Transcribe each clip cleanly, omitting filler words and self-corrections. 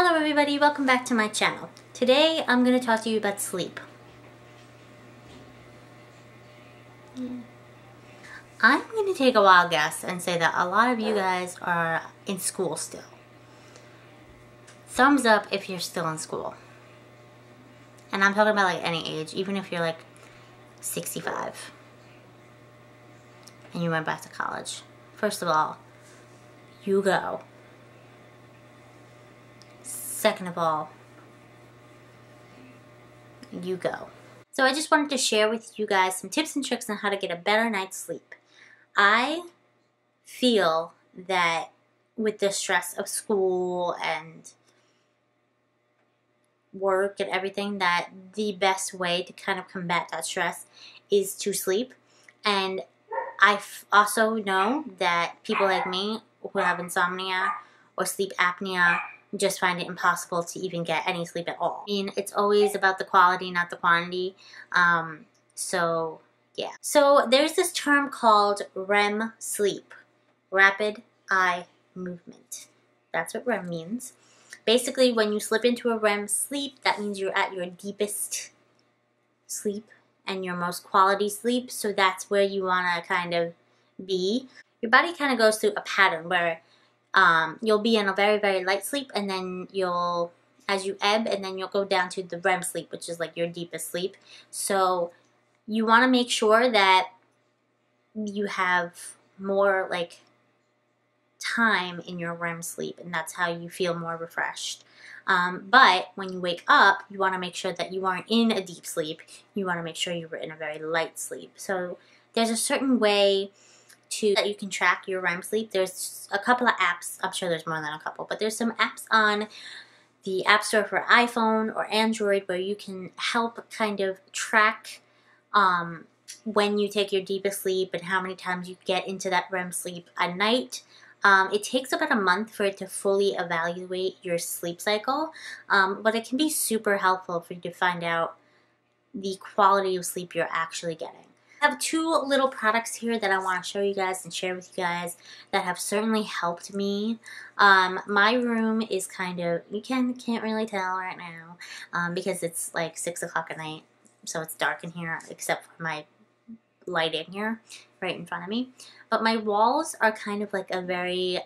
Hello everybody, welcome back to my channel. Today I'm going to talk to you about sleep. I'm going to take a wild guess and say that a lot of you guys are in school still. Thumbs up if you're still in school. And I'm talking about like any age, even if you're like 65 and you went back to college. First of all, you go. Second of all, you go. So I just wanted to share with you guys some tips and tricks on how to get a better night's sleep. I feel that with the stress of school and work and everything, that the best way to kind of combat that stress is to sleep. And I also know that people like me who have insomnia or sleep apnea just find it impossible to even get any sleep at all. I mean, it's always about the quality, not the quantity. So yeah. So there's this term called REM sleep, rapid eye movement. That's what REM means. Basically, when you slip into a REM sleep, that means you're at your deepest sleep and your most quality sleep. So that's where you want to kind of be. Your body kind of goes through a pattern where you'll be in a very, very light sleep, and then as you ebb, and then you'll go down to the REM sleep, which is like your deepest sleep. So you want to make sure that you have more like time in your REM sleep, and that's how you feel more refreshed. But when you wake up, you want to make sure that you aren't in a deep sleep. You want to make sure you're in a very light sleep. So there's a certain way that you can track your REM sleep. There's a couple of apps. I'm sure there's more than a couple, but there's some apps on the App Store for iPhone or Android where you can help kind of track when you take your deepest sleep and how many times you get into that REM sleep a night. It takes about a month for it to fully evaluate your sleep cycle, but it can be super helpful for you to find out the quality of sleep you're actually getting. I have two little products here that I want to show you guys and share with you guys that have certainly helped me. My room is kind of, you can't really tell right now because it's like 6 o'clock at night, so it's dark in here except for my light in here right in front of me. But my walls are kind of like a very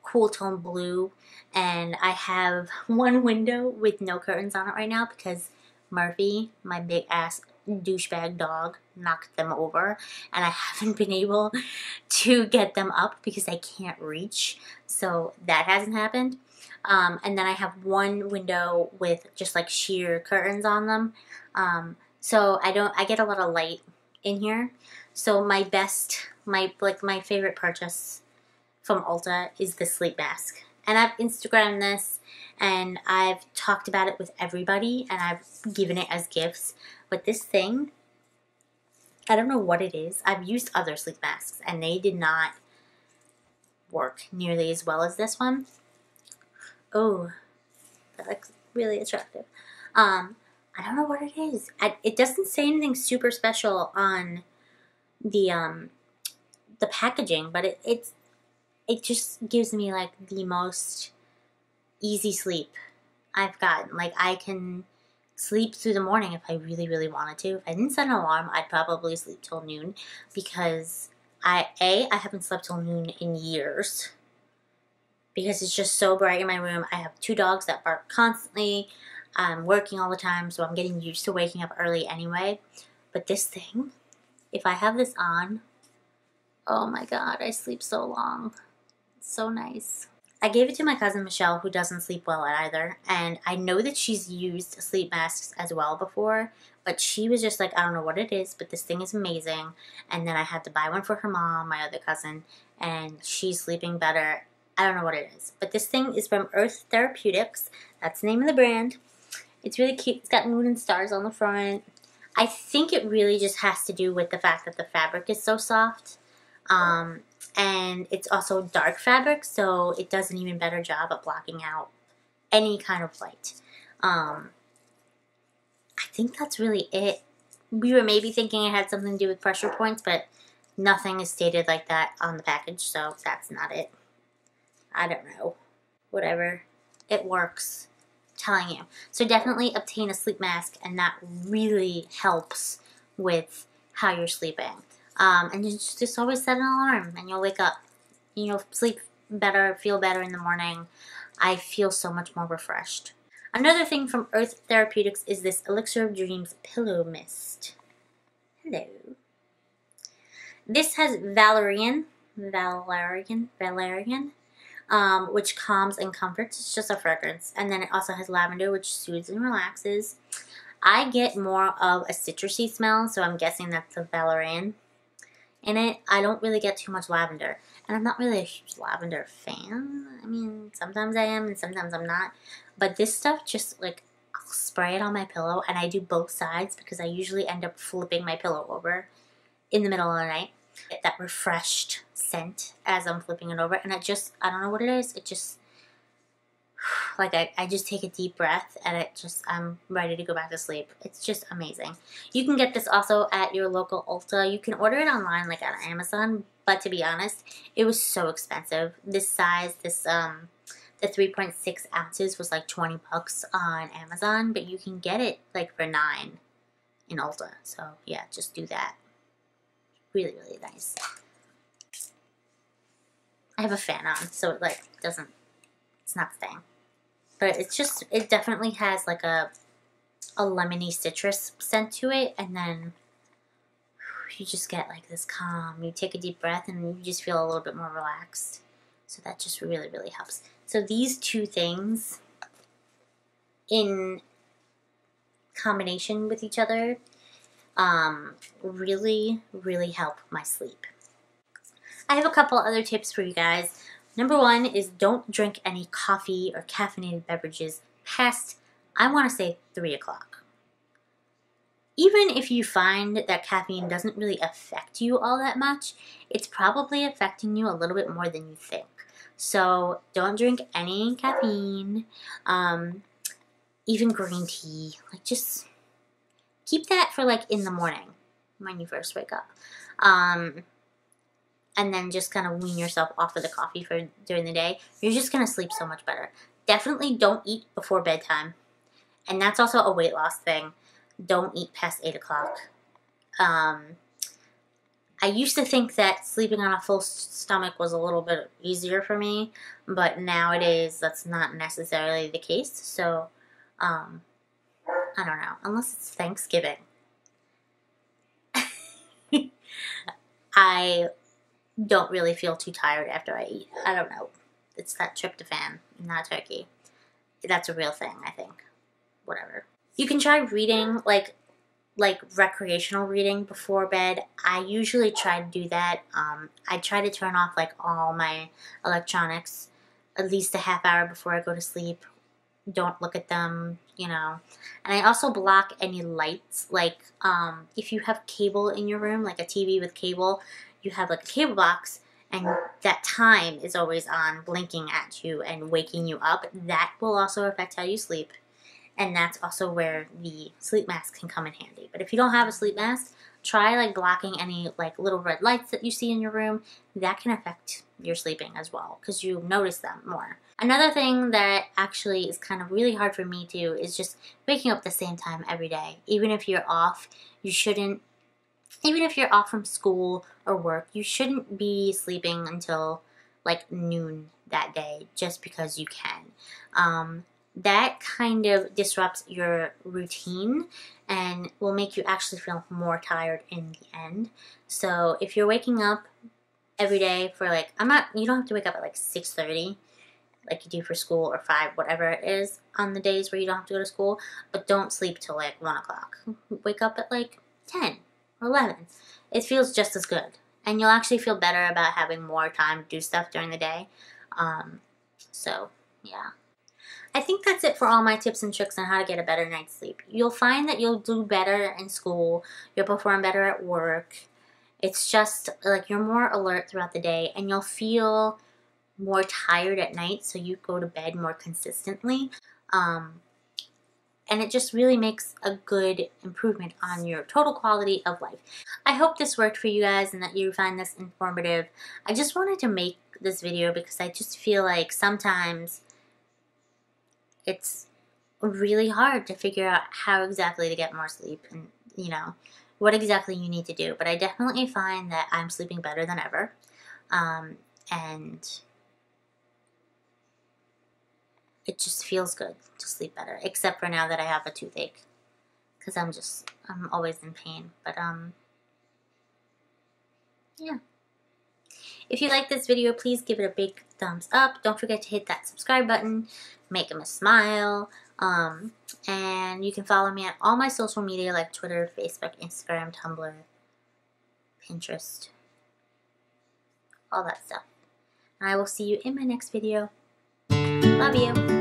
cool tone blue, and I have one window with no curtains on it right now because Murphy, my big ass douchebag dog, knocked them over, and I haven't been able to get them up because I can't reach, so that hasn't happened. And then I have one window with just like sheer curtains on them, so I get a lot of light in here. So my favorite purchase from Ulta is the sleep mask, and I've Instagrammed this and I've talked about it with everybody and I've given it as gifts. But this thing, I don't know what it is. I've used other sleep masks and they did not work nearly as well as this one. Oh, that looks really attractive. I don't know what it is. It doesn't say anything super special on the packaging, but it just gives me like the most easy sleep I've gotten. Like, I can sleep through the morning if I really, really wanted to. If I didn't set an alarm, I'd probably sleep till noon because I haven't slept till noon in years because it's just so bright in my room. I have 2 dogs that bark constantly. I'm working all the time, so I'm getting used to waking up early anyway. But this thing, if I have this on, oh my god, I sleep so long. It's so nice. I gave it to my cousin Michelle, who doesn't sleep well either, and I know that she's used sleep masks as well before, but she was just like, I don't know what it is, but this thing is amazing. And then I had to buy one for her mom, my other cousin, and she's sleeping better. I don't know what it is, but this thing is from Earth Therapeutics. That's the name of the brand. It's really cute. It's got moon and stars on the front. I think it really just has to do with the fact that the fabric is so soft. And it's also dark fabric, so it does an even better job at blocking out any kind of light. I think that's really it. We were maybe thinking it had something to do with pressure points, but nothing is stated like that on the package, so that's not it. I don't know. Whatever. It works. I'm telling you. So definitely obtain a sleep mask, and that really helps with how you're sleeping. And you just always set an alarm, and you'll wake up. You'll sleep better, feel better in the morning. I feel so much more refreshed. Another thing from Earth Therapeutics is this Elixir of Dreams Pillow Mist. Hello. This has valerian, which calms and comforts. It's just a fragrance. And then it also has lavender, which soothes and relaxes. I get more of a citrusy smell, so I'm guessing that's the valerian in it. I don't really get too much lavender. And I'm not really a huge lavender fan. I mean, sometimes I am and sometimes I'm not. But this stuff just, like, I'll spray it on my pillow, and I do both sides because I usually end up flipping my pillow over in the middle of the night. Get that refreshed scent as I'm flipping it over, and I don't know what it is. It just, like, I just take a deep breath, and I'm ready to go back to sleep. It's just amazing. You can get this also at your local Ulta. You can order it online, like on Amazon, but to be honest, it was so expensive. This size, the 3.6 ounces was like 20 bucks on Amazon, but you can get it like for $9 in Ulta. So yeah, just do that. Really, really nice. I have a fan on, so it like it's not staying. But it definitely has like a lemony citrus scent to it, and then you just get like this calm. You take a deep breath and you just feel a little bit more relaxed. So that just really, really helps. So these two things in combination with each other really, really help my sleep. I have a couple other tips for you guys. Number one is don't drink any coffee or caffeinated beverages past, I want to say, 3 o'clock. Even if you find that caffeine doesn't really affect you all that much, it's probably affecting you a little bit more than you think. So don't drink any caffeine, even green tea. Like, just keep that for like in the morning when you first wake up. And then just kind of wean yourself off of the coffee for during the day. You're just going to sleep so much better. Definitely don't eat before bedtime. And that's also a weight loss thing. Don't eat past 8 o'clock. I used to think that sleeping on a full stomach was a little bit easier for me, but nowadays that's not necessarily the case. So, I don't know. Unless it's Thanksgiving. I don't really feel too tired after I eat. I don't know. It's that tryptophan, not turkey. That's a real thing, I think. Whatever. You can try reading, like recreational reading before bed. I usually try to do that. I try to turn off like all my electronics at least a half hour before I go to sleep. Don't look at them, you know. And I also block any lights. Like if you have cable in your room, like a TV with cable, you have like a cable box, and that time is always on, blinking at you and waking you up. That will also affect how you sleep. And that's also where the sleep mask can come in handy. But if you don't have a sleep mask, try like blocking any like little red lights that you see in your room. That can affect your sleeping as well, because you notice them more. Another thing that actually is kind of really hard for me to do is just waking up the same time every day. Even if you're off, even if you're off from school or work, you shouldn't be sleeping until like noon that day just because you can. That kind of disrupts your routine and will make you actually feel more tired in the end. So if you're waking up every day for like, you don't have to wake up at like 6:30 like you do for school, or 5, whatever it is on the days where you don't have to go to school, but don't sleep till like 1 o'clock. Wake up at like 10 or 11. It feels just as good. And you'll actually feel better about having more time to do stuff during the day. So, yeah. I think that's it for all my tips and tricks on how to get a better night's sleep. You'll find that you'll do better in school. You'll perform better at work. It's just like you're more alert throughout the day, and you'll feel more tired at night, so you go to bed more consistently. And it just really makes a good improvement on your total quality of life. I hope this worked for you guys and that you find this informative. I just wanted to make this video because I just feel like sometimes it's really hard to figure out how exactly to get more sleep and, you know, what exactly you need to do. But I definitely find that I'm sleeping better than ever. And it just feels good to sleep better, except for now that I have a toothache, because I'm always in pain. But yeah. If you like this video, please give it a big thumbs up. Don't forget to hit that subscribe button, make them smile. And you can follow me on all my social media like Twitter, Facebook, Instagram, Tumblr, Pinterest, all that stuff. And I will see you in my next video. Love you.